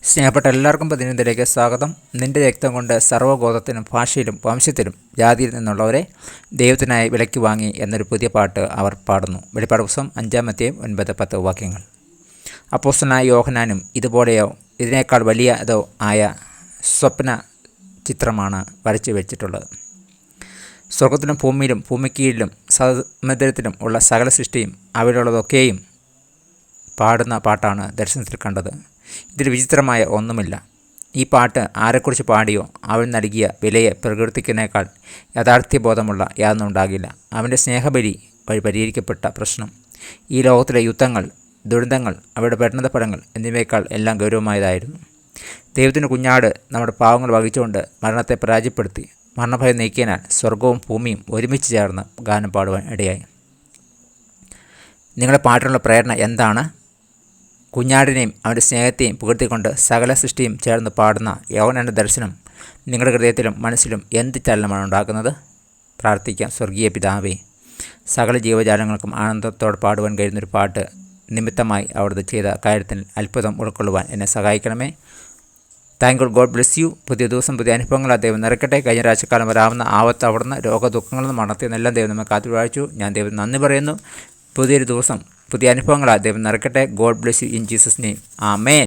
സ്നേഹപ്പെട്ട എല്ലാവർക്കും പ്രതിനിധിയിലേക്ക് സ്വാഗതം. നിന്റെ രക്തം കൊണ്ട് സർവ്വഗോത്രത്തിനും ഭാഷയിലും വംശത്തിലും ജാതിയിൽ നിന്നുള്ളവരെ ദൈവത്തിനായി വിലയ്ക്ക് വാങ്ങി എന്നൊരു പുതിയ പാട്ട് അവർ പാടുന്നു. വെളിപ്പാട് പുസ്തകം 5-ാം 9-10 വാക്യങ്ങൾ. അപ്പോസ്തലനായ യോഹന്നാനും ഇതുപോലെയോ ഇതിനേക്കാൾ വലിയതോ ആയ സ്വപ്ന ചിത്രമാണ് വരച്ചു വെച്ചിട്ടുള്ളത്. സ്വർഗത്തിലും ഭൂമിയിലും ഭൂമിക്കീഴിലും സമുദ്രത്തിലും ഉള്ള സകല സൃഷ്ടിയും അവയിലുള്ളതൊക്കെയും പാടുന്ന പാട്ടാണ് ദർശനത്തിൽ കണ്ടത്. ഇതിൽ വിചിത്രമായ ഒന്നുമില്ല. ഈ പാട്ട് ആരെക്കുറിച്ച് പാടിയോ അവൻ നൽകിയ വിലയെ പ്രകീർത്തിക്കുന്നതിനേക്കാൾ യാഥാർത്ഥ്യബോധമുള്ള യാതൊന്നുണ്ടാകില്ല. അവൻ്റെ സ്നേഹബലി വഴി പരിഹരിക്കപ്പെട്ട പ്രശ്നം ഈ ലോകത്തിലെ യുദ്ധങ്ങൾ, ദുരന്തങ്ങൾ, അവയുടെ പരിണതഫലങ്ങൾ എന്നിവയേക്കാൾ എല്ലാം ഗൗരവമായതായിരുന്നു. ദൈവത്തിൻ്റെ കുഞ്ഞാട് നമ്മുടെ പാവങ്ങൾ വഹിച്ചുകൊണ്ട് മരണത്തെ പരാജയപ്പെടുത്തി മരണഭയം നീക്കിയതിനാൽ സ്വർഗവും ഭൂമിയും ഒരുമിച്ച് ചേർന്ന് ഗാനം പാടുവാൻ ഇടയായി. നിങ്ങളുടെ പാട്ടിനുള്ള പ്രേരണ എന്താണ്? കുഞ്ഞാടിനെയും അവൻ്റെ സ്നേഹത്തെയും പുകഴ്ത്തിക്കൊണ്ട് സകല സൃഷ്ടിയും ചേർന്ന് പാടുന്ന യോഹന്നാൻ്റെ ദർശനം നിങ്ങളുടെ ഹൃദയത്തിലും മനസ്സിലും എന്ത് ചലനമാണ് ഉണ്ടാക്കുന്നത്? പ്രാർത്ഥിക്കാം. സ്വർഗീയ പിതാവേ, സകല ജീവജാലങ്ങൾക്കും ആനന്ദത്തോടെ പാടുവാൻ കഴിയുന്നൊരു പാട്ട് നിമിത്തമായി അവിടുത്തെ ചെയ്ത കാര്യത്തിൽ അത്ഭുതം ഉൾക്കൊള്ളുവാൻ എന്നെ സഹായിക്കണമേ. Thank you. God bless U. പുതിയ ദിവസം പുതിയ അനുഭവങ്ങൾ ദൈവം നിറയ്ക്കട്ടെ. കഴിഞ്ഞ രാശിക്കാലം വരാവുന്ന ആവത്ത് അവിടുന്ന് രോഗദുഃഖങ്ങളിൽ നിന്ന് മണത്തിയെന്നെല്ലാം ദൈവം നമ്മെ കാത്തുവാഴിച്ചു. ഞാൻ ദൈവം നന്ദി പറയുന്നു. പുതിയൊരു ദിവസം പുതിയ അനുഭവങ്ങളാൽ ദൈവം നിറയ്ക്കട്ടെ. God bless you in Jesus name. Amen.